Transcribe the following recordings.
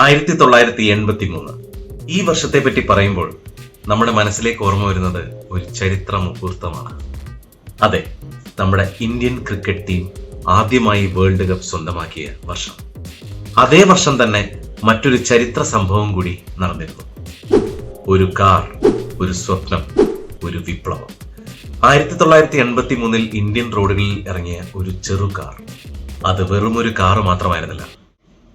1983. ഈ വർഷത്തെ പറ്റി പറയുമ്പോൾ നമ്മുടെ മനസ്സിലേക്ക് ഓർമ്മ വരുന്നത് ഒരു ചരിത്ര മുഹൂർത്തമാണ്. അതെ, നമ്മുടെ ഇന്ത്യൻ ക്രിക്കറ്റ് ടീം ആദ്യമായി വേൾഡ് കപ്പ് സ്വന്തമാക്കിയ വർഷം. അതേ വർഷം തന്നെ മറ്റൊരു ചരിത്ര സംഭവം കൂടി നടന്നിരുന്നു. ഒരു കാർ, ഒരു സ്വപ്നം, ഒരു വിപ്ലവം. 1983 ഇന്ത്യൻ റോഡുകളിൽ ഇറങ്ങിയ ഒരു ചെറു കാർ. അത് വെറും ഒരു കാർ മാത്രമായിരുന്നില്ല,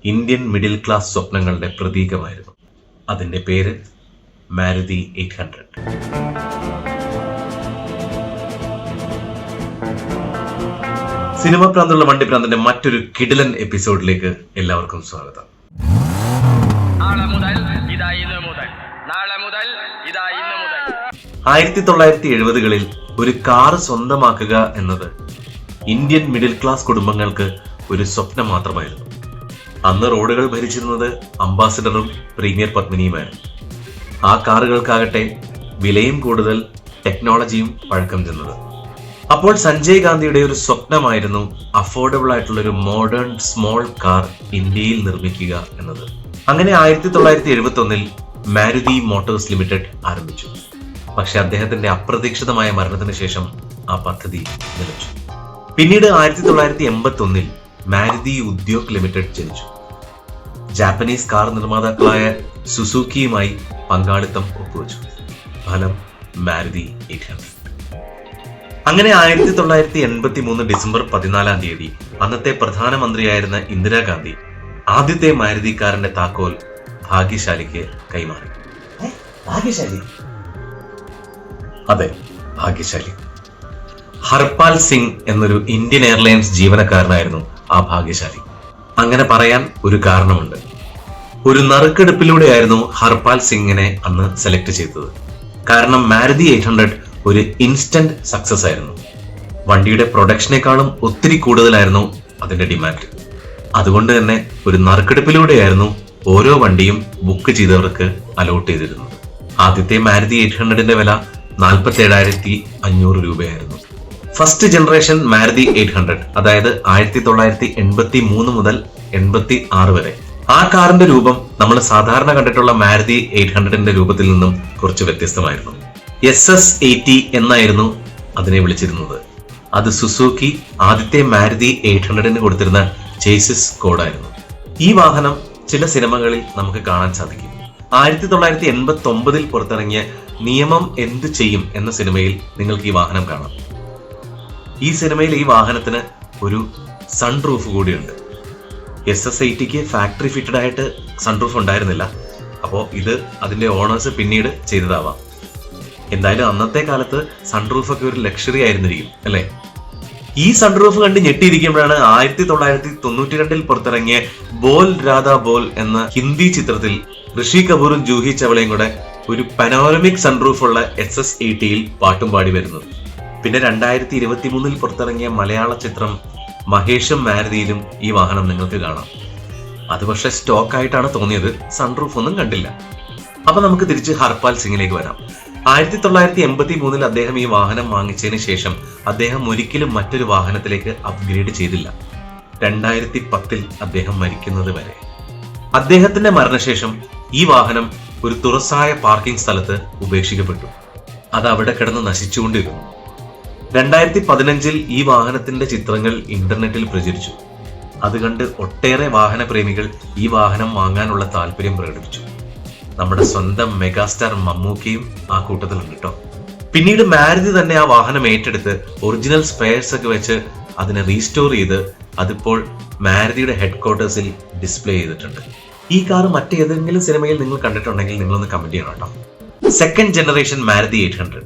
ഇന്ത്യൻ മിഡിൽ ക്ലാസ് സ്വപ്നങ്ങളുടെ പ്രതീകമായിരുന്നു. അതിന്റെ പേര് മാരുതി 800. സിനിമ പ്രാന്തുള്ള വണ്ടി പ്രാന്തിന്റെ മറ്റൊരു കിടിലൻ എപ്പിസോഡിലേക്ക് എല്ലാവർക്കും സ്വാഗതം. 1970-കളിൽ ഒരു കാർ സ്വന്തമാക്കുക എന്നത് ഇന്ത്യൻ മിഡിൽ ക്ലാസ് കുടുംബങ്ങൾക്ക് ഒരു സ്വപ്നം മാത്രമായിരുന്നു. അന്ന് റോഡുകൾ ഭരിച്ചിരുന്നത് അംബാസിഡറും പ്രീമിയർ പത്മിനിയുമായിരുന്നു. ആ കാറുകൾക്കാകട്ടെ വിലയും കൂടുതൽ, ടെക്നോളജിയും പഴക്കം ചെന്നത്. അപ്പോൾ സഞ്ജയ് ഗാന്ധിയുടെ ഒരു സ്വപ്നമായിരുന്നു അഫോർഡബിൾ ആയിട്ടുള്ള ഒരു മോഡേൺ സ്മോൾ കാർ ഇന്ത്യയിൽ നിർമ്മിക്കുക എന്നത്. അങ്ങനെ 1971 മാരുതി മോട്ടോഴ്സ് ലിമിറ്റഡ് ആരംഭിച്ചു. പക്ഷെ അദ്ദേഹത്തിന്റെ അപ്രതീക്ഷിതമായ മരണത്തിന് ശേഷം ആ പദ്ധതി നിലച്ചു. പിന്നീട് 1981 മാരുതി ഉദ്യോഗ് ലിമിറ്റഡ് ജനിച്ചു. ജാപ്പനീസ് കാർ നിർമ്മാതാക്കളായ സുസുക്കിയുമായി പങ്കാളിത്തം ഒപ്പുവെച്ചു. ഫലം മാരുതി 800. അങ്ങനെ 1983 ഡിസംബർ 14 അന്നത്തെ പ്രധാനമന്ത്രിയായിരുന്ന ഇന്ദിരാഗാന്ധി ആദ്യത്തെ മാരുതി കാറിന്റെ താക്കോൽ ഭാഗ്യശാലിക്ക് കൈമാറി. ഭാഗ്യശാലി? അതെ, ഭാഗ്യശാലി. ഹർപാൽ സിംഗ് എന്നൊരു ഇന്ത്യൻ എയർലൈൻസ് ജീവനക്കാരനായിരുന്നു ആ ഭാഗ്യശാലി. അങ്ങനെ പറയാൻ ഒരു കാരണമുണ്ട്. ഒരു നറുക്കെടുപ്പിലൂടെയായിരുന്നു ഹർപാൽ സിംഗിനെ അന്ന് സെലക്ട് ചെയ്തത്. കാരണം മാരുതി 800 ഒരു ഇൻസ്റ്റന്റ് സക്സസ് ആയിരുന്നു. വണ്ടിയുടെ പ്രൊഡക്ഷനേക്കാളും ഒത്തിരി കൂടുതലായിരുന്നു അതിന്റെ ഡിമാൻഡ്. അതുകൊണ്ട് തന്നെ ഒരു നറുക്കെടുപ്പിലൂടെയായിരുന്നു ഓരോ വണ്ടിയും ബുക്ക് ചെയ്തവർക്ക് അലോട്ട് ചെയ്തിരുന്നത്. ആദ്യത്തെ മാരുതി 800ന്റെ വില 47,500 രൂപയായിരുന്നു. ഫസ്റ്റ് ജനറേഷൻ മാരുതി 800, അതായത് 1983 മുതൽ 86 വരെ, ആ കാറിന്റെ രൂപം നമ്മൾ സാധാരണ കണ്ടിട്ടുള്ള മാരുതി 800ന്റെ രൂപത്തിൽ നിന്നും കുറച്ച് വ്യത്യസ്തമായിരുന്നു. SS80 എന്നായിരുന്നു അതിനെ വിളിച്ചിരുന്നത്. അത് സുസുക്കി ആദ്യത്തെ മാരുതി 800ന് കൊടുത്തിരുന്ന ചേസിസ് കോഡായിരുന്നു. ഈ വാഹനം ചില സിനിമകളിൽ നമുക്ക് കാണാൻ സാധിക്കും. 1989 പുറത്തിറങ്ങിയ നിയമം എന്ത് ചെയ്യും എന്ന സിനിമയിൽ നിങ്ങൾക്ക് ഈ വാഹനം കാണാം. ഈ സിനിമയിൽ ഈ വാഹനത്തിന് ഒരു സൺറൂഫ് കൂടിയുണ്ട്. SS80ക്ക് ഫാക്ടറി ഫിറ്റഡ് ആയിട്ട് സൺറൂഫ് ഉണ്ടായിരുന്നില്ല. അപ്പോൾ ഇത് അതിന്റെ ഓണേഴ്സ് പിന്നീട് ചെയ്തതാവാം. എന്തായാലും അന്നത്തെ കാലത്ത് സൺറൂഫ് ഒക്കെ ഒരു ലക്ഷറി ആയിരുന്നിരിക്കും, അല്ലെ? ഈ സൺറൂഫ് കണ്ട് ഞെട്ടിയിരിക്കുമ്പോഴാണ് 1992 പുറത്തിറങ്ങിയ ബോൽ രാധാ ബോൽ എന്ന ഹിന്ദി ചിത്രത്തിൽ ഋഷി കപൂറും ജൂഹി ചവളയും കൂടെ ഒരു പനോരമിക് സൺറൂഫ് ഉള്ള SS80യിൽ പാട്ടും പാടി വരുന്നത്. പിന്നെ 2023 പുറത്തിറങ്ങിയ മലയാള ചിത്രം മഹേഷും മാരുതിയിലും ഈ വാഹനം നിങ്ങൾക്ക് കാണാം. അത് പക്ഷെ സ്റ്റോക്ക് ആയിട്ടാണ് തോന്നിയത്, സൺറൂഫ് ഒന്നും കണ്ടില്ല. അപ്പൊ നമുക്ക് തിരിച്ച് ഹർപാൽ സിംഗിലേക്ക് വരാം. 1983 അദ്ദേഹം ഈ വാഹനം വാങ്ങിച്ചതിന് ശേഷം അദ്ദേഹം ഒരിക്കലും മറ്റൊരു വാഹനത്തിലേക്ക് അപ്ഗ്രേഡ് ചെയ്തില്ല. 2010 അദ്ദേഹം മരിക്കുന്നത് വരെ. അദ്ദേഹത്തിന്റെ മരണശേഷം ഈ വാഹനം ഒരു തുറസായ പാർക്കിംഗ് സ്ഥലത്ത് ഉപേക്ഷിക്കപ്പെട്ടു. അത് അവിടെ കിടന്ന് നശിച്ചുകൊണ്ടിരുന്നു. 2015 ഈ വാഹനത്തിന്റെ ചിത്രങ്ങൾ ഇന്റർനെറ്റിൽ പ്രചരിച്ചു. അത് കണ്ട് ഒട്ടേറെ വാഹന പ്രേമികൾ ഈ വാഹനം വാങ്ങാനുള്ള താല്പര്യം പ്രകടിപ്പിച്ചു. നമ്മുടെ സ്വന്തം മെഗാസ്റ്റാർ മമ്മൂക്കയും ആ കൂട്ടത്തിലുണ്ട് കേട്ടോ. പിന്നീട് മാരുതി തന്നെ ആ വാഹനം ഏറ്റെടുത്ത് ഒറിജിനൽ സ്പെയർസ് ഒക്കെ വെച്ച് അതിനെ റീസ്റ്റോർ ചെയ്ത് അതിപ്പോൾ മാരുതിയുടെ ഹെഡ് ക്വാർട്ടേഴ്സിൽ ഡിസ്പ്ലേ ചെയ്തിട്ടുണ്ട്. ഈ കാർ മറ്റേതെങ്കിലും സിനിമയിൽ നിങ്ങൾ കണ്ടിട്ടുണ്ടെങ്കിൽ നിങ്ങളൊന്ന് കമന്റ് ചെയ്യണം കേട്ടോ. Second generation Maruti 800.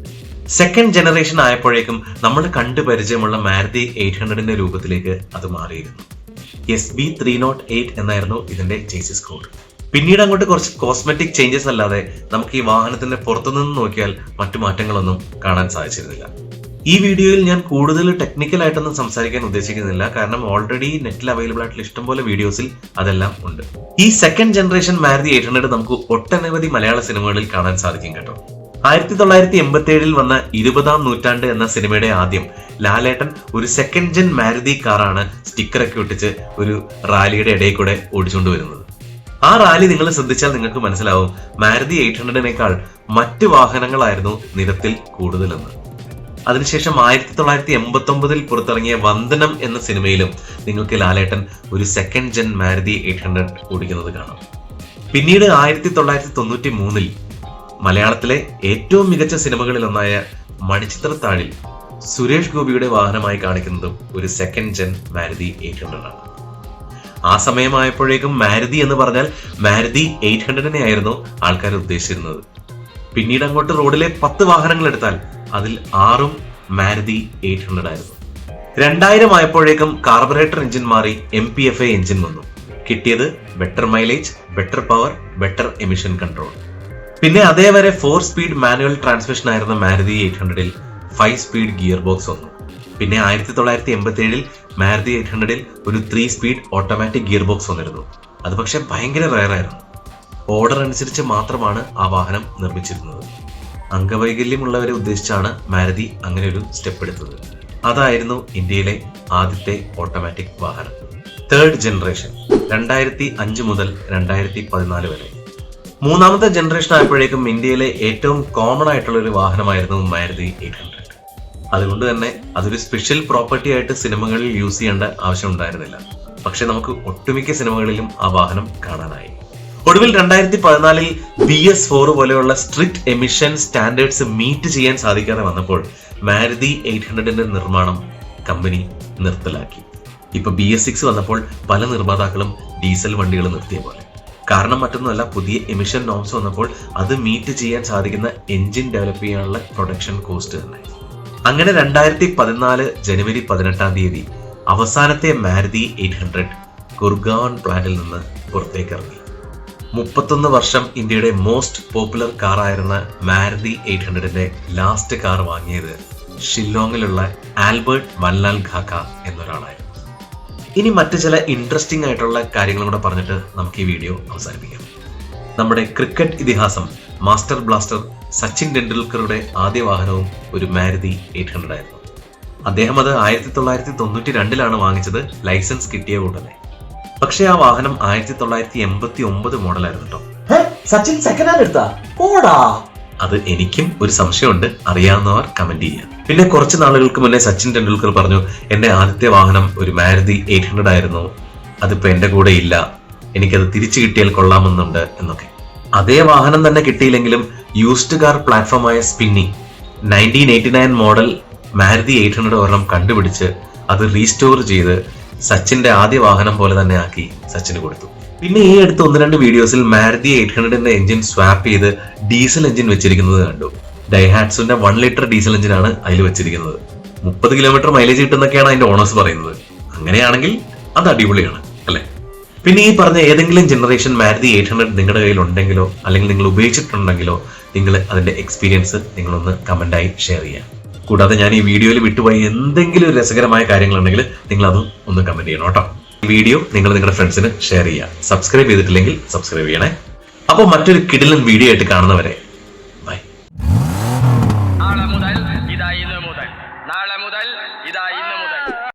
Second generation ആയപ്പോഴേക്കും നമ്മൾ കണ്ടു പരിചയമുള്ള മാരുതി 800ന്റെ രൂപത്തിലേക്ക് അത് മാറിയിരുന്നു. SB308 എന്നായിരുന്നു ഇതിന്റെ ചേസിസ് കോഡ്. പിന്നീട് അങ്ങോട്ട് കുറച്ച് കോസ്മെറ്റിക് ചേഞ്ചസ് അല്ലാതെ നമുക്ക് ഈ വാഹനത്തിന്റെ പുറത്തുനിന്ന് നോക്കിയാൽ മറ്റു മാറ്റങ്ങളൊന്നും കാണാൻ സാധിച്ചിരുന്നില്ല. ഈ വീഡിയോയിൽ ഞാൻ കൂടുതൽ ടെക്നിക്കൽ ആയിട്ടൊന്നും സംസാരിക്കാൻ ഉദ്ദേശിക്കുന്നില്ല, കാരണം ഓൾറെഡി നെറ്റിൽ അവൈലബിൾ ആയിട്ടുള്ള ഇഷ്ടംപോലെ വീഡിയോസിൽ അതെല്ലാം ഉണ്ട്. ഈ സെക്കൻഡ് ജനറേഷൻ മാരുതി 800 നമുക്ക് ഒട്ടനവധി മലയാള സിനിമകളിൽ കാണാൻ സാധിക്കും കേട്ടോ. 1987 വന്ന 20ാം നൂറ്റാണ്ട് എന്ന സിനിമയുടെ ആദ്യം ലാലേട്ടൻ ഒരു സെക്കൻഡ് ജെൻ മാരുതി കാറാണ് സ്റ്റിക്കറൊക്കെ ഒട്ടിച്ച് ഒരു റാലിയുടെ ഇടയിൽ കൂടെ ഓടിച്ചുകൊണ്ട് വരുന്നത്. ആ റാലി നിങ്ങൾ ശ്രദ്ധിച്ചാൽ നിങ്ങൾക്ക് മനസ്സിലാവും മാരുതി 800-നേക്കാൾ മറ്റ് വാഹനങ്ങളായിരുന്നു നിരത്തിൽ കൂടുതലെന്ന്. അതിനുശേഷം 1989 പുറത്തിറങ്ങിയ വന്ദനം എന്ന സിനിമയിലും നിങ്ങൾക്ക് ലാലേട്ടൻ ഒരു സെക്കൻഡ് ജെൻ മാരുതി 800 ഓടിക്കുന്നത് കാണാം. പിന്നീട് 1993 മലയാളത്തിലെ ഏറ്റവും മികച്ച സിനിമകളിലൊന്നായ മണിച്ചിത്രത്താഴിൽ സുരേഷ് ഗോപിയുടെ വാഹനമായി കാണിക്കുന്നതും ഒരു സെക്കൻഡ് ജെൻ മാരുതി 800 ആണ്. ആ സമയമായപ്പോഴേക്കും മാരുതി എന്ന് പറഞ്ഞാൽ മാരുതി 800-നെ ആയിരുന്നു ആൾക്കാർ ഉദ്ദേശിച്ചിരുന്നത്. പിന്നീട് അങ്ങോട്ട് റോഡിലെ 10 വാഹനങ്ങൾ എടുത്താൽ അതിൽ 6ഉം മാരുതി 800 ആയിരുന്നു. 2000 ആയപ്പോഴേക്കും കാർബറേറ്റർ എഞ്ചിൻ മാറി MPFI എഞ്ചിൻ വന്നു. കിട്ടിയത് better mileage, better power, better emission control. പിന്നെ അതേവരെ 4 സ്പീഡ് മാനുവൽ ട്രാൻസ്മിഷൻ ആയിരുന്ന മാരുതി 800-ൽ 5 സ്പീഡ് ഗിയർ ബോക്സ് വന്നു. പിന്നെ 1987 മാരുതി 800-ൽ ഒരു 3 സ്പീഡ് ഓട്ടോമാറ്റിക് ഗിയർ ബോക്സ് വന്നിരുന്നു. അത് പക്ഷെ ഭയങ്കര റയർ ആയിരുന്നു. ഓർഡർ അനുസരിച്ച് മാത്രമാണ് ആ വാഹനം നിർമ്മിച്ചിരുന്നത്. അംഗവൈകല്യമുള്ളവരെ ഉദ്ദേശിച്ചാണ് മാരുതി അങ്ങനെ ഒരു സ്റ്റെപ്പ് എടുത്തത്. അതായിരുന്നു ഇന്ത്യയിലെ ആദ്യത്തെ ഓട്ടോമാറ്റിക് വാഹനം. 3rd ജനറേഷൻ 2005 മുതൽ 2014 വരെ. 3ാമത്തെ ജനറേഷൻ ആയപ്പോഴേക്കും ഇന്ത്യയിലെ ഏറ്റവും കോമൺ ആയിട്ടുള്ള ഒരു വാഹനമായിരുന്നു മാരുതി 800. അതുകൊണ്ട് തന്നെ അതൊരു സ്പെഷ്യൽ പ്രോപ്പർട്ടി ആയിട്ട് സിനിമകളിൽ യൂസ് ചെയ്യേണ്ട ആവശ്യം ഉണ്ടായിരുന്നില്ല. പക്ഷെ നമുക്ക് ഒട്ടുമിക്ക സിനിമകളിലും ആ വാഹനം കാണാനായി. ഒടുവിൽ 2014 BS4 പോലെയുള്ള സ്ട്രിക്റ്റ് എമിഷൻ സ്റ്റാൻഡേർഡ്സ് മീറ്റ് ചെയ്യാൻ സാധിക്കാതെ വന്നപ്പോൾ മാരുതി 800-ന്റെ നിർമ്മാണം കമ്പനി നിർത്തലാക്കി. ഇപ്പൊ BS6 വന്നപ്പോൾ പല നിർമ്മാതാക്കളും ഡീസൽ വണ്ടികൾ നിർത്തിയ പോലെ. കാരണം മറ്റൊന്നുമല്ല, പുതിയ എമിഷൻ നോംസ് വന്നപ്പോൾ അത് മീറ്റ് ചെയ്യാൻ സാധിക്കുന്ന എഞ്ചിൻ ഡെവലപ്പ് ചെയ്യാനുള്ള പ്രൊഡക്ഷൻ കോസ്റ്റ് തന്നെ. അങ്ങനെ 2014 ജനുവരി 18 അവസാനത്തെ മാരുതി 800 ഗുർഗാവൺ പ്ലാന്റിൽ നിന്ന് പുറത്തേക്ക് ഇറങ്ങി. 31 വർഷം ഇന്ത്യയുടെ മോസ്റ്റ് പോപ്പുലർ കാർ ആയിരുന്ന മാരുതി 800-ന്റെ ലാസ്റ്റ് കാർ വാങ്ങിയത് ഷില്ലോങ്ങിലുള്ള ആൽബർട്ട് വൻലാൽ ഖാക്ക എന്നൊരാളായിരുന്നു. ഇനി മറ്റു ചില ഇൻട്രസ്റ്റിംഗ് ആയിട്ടുള്ള കാര്യങ്ങളും കൂടെ പറഞ്ഞിട്ട് നമുക്ക് ഈ വീഡിയോ അവസാനിപ്പിക്കാം. നമ്മുടെ ക്രിക്കറ്റ് ഇതിഹാസം മാസ്റ്റർ ബ്ലാസ്റ്റർ സച്ചിൻ ടെണ്ടുൽക്കറുടെ ആദ്യ വാഹനവും ഒരു മാരുതി 800 ആയിരുന്നു. അദ്ദേഹം അത് 1992-ലാണ് വാങ്ങിച്ചത്, ലൈസൻസ് കിട്ടിയ ഉടനെ. പക്ഷെ ആ വാഹനം 1989 മോഡലായിരുന്നു കേട്ടോ. സച്ചിൻ സെക്കൻഡ് ഹാൻഡ് എടുത്താ? അത് എനിക്കും ഒരു സംശയമുണ്ട്, അറിയാവുന്നവർ കമന്റ് ചെയ്യുക. പിന്നെ കുറച്ച് നാളുകൾക്ക് മുന്നേ സച്ചിൻ ടെണ്ടുൽക്കർ പറഞ്ഞു, എന്റെ ആദ്യത്തെ വാഹനം ഒരു മാരുതി 800 ആയിരുന്നു, അതിപ്പോ എന്റെ കൂടെ ഇല്ല, എനിക്കത് തിരിച്ചു കിട്ടിയാൽ കൊള്ളാമെന്നുണ്ട് എന്നൊക്കെ. അതേ വാഹനം തന്നെ കിട്ടിയില്ലെങ്കിലും യൂസ്ഡ് കാർ പ്ലാറ്റ്ഫോമായ സ്പിന്നി 1989 മോഡൽ മാരുതി 800 ഒരെണ്ണം കണ്ടുപിടിച്ച് അത് റീസ്റ്റോർ ചെയ്ത് സച്ചിന്റെ ആദ്യ വാഹനം പോലെ തന്നെ ആക്കി സച്ചിന് കൊടുത്തു. പിന്നെ ഈ അടുത്ത 1-2 വീഡിയോസിൽ മാരുതി 800-ന്റെ എഞ്ചിൻ സ്വാപ്പ് ചെയ്ത് ഡീസൽ എഞ്ചിൻ വെച്ചിരിക്കുന്നത് കണ്ടു. ഡൈഹാറ്റ്സുന്റെ 1 ലിറ്റർ ഡീസൽ എഞ്ചിനാണ് അതിൽ വെച്ചിരിക്കുന്നത്. 30 കിലോമീറ്റർ മൈലേജ് കിട്ടുന്നൊക്കെയാണ് അതിന്റെ ഓണേഴ്സ് പറയുന്നത്. അങ്ങനെയാണെങ്കിൽ അത് അടിപൊളിയാണ് അല്ലെ? പിന്നെ ഈ പറഞ്ഞ ഏതെങ്കിലും ജനറേഷൻ മാരുതി 800 നിങ്ങളുടെ കയ്യിൽ ഉണ്ടെങ്കിലോ അല്ലെങ്കിൽ നിങ്ങൾ ഉപയോഗിച്ചിട്ടുണ്ടെങ്കിലോ നിങ്ങൾ അതിന്റെ എക്സ്പീരിയൻസ് നിങ്ങളൊന്ന് കമന്റായി ഷെയർ ചെയ്യാം. കൂടാതെ ഞാൻ ഈ വീഡിയോയിൽ വിട്ടുപോയി എന്തെങ്കിലും രസകരമായ കാര്യങ്ങളുണ്ടെങ്കിൽ നിങ്ങൾ അതും ഒന്ന് കമന്റ് ചെയ്യണം കേട്ടോ. ഈ വീഡിയോ നിങ്ങൾ നിങ്ങളുടെ ഫ്രണ്ട്സിന് ഷെയർ ചെയ്യുക. സബ്സ്ക്രൈബ് ചെയ്തിട്ടില്ലെങ്കിൽ സബ്സ്ക്രൈബ് ചെയ്യണേ. അപ്പോൾ മറ്റൊരു കിടിലൻ വീഡിയോ ആയിട്ട് കാണുന്നവരെ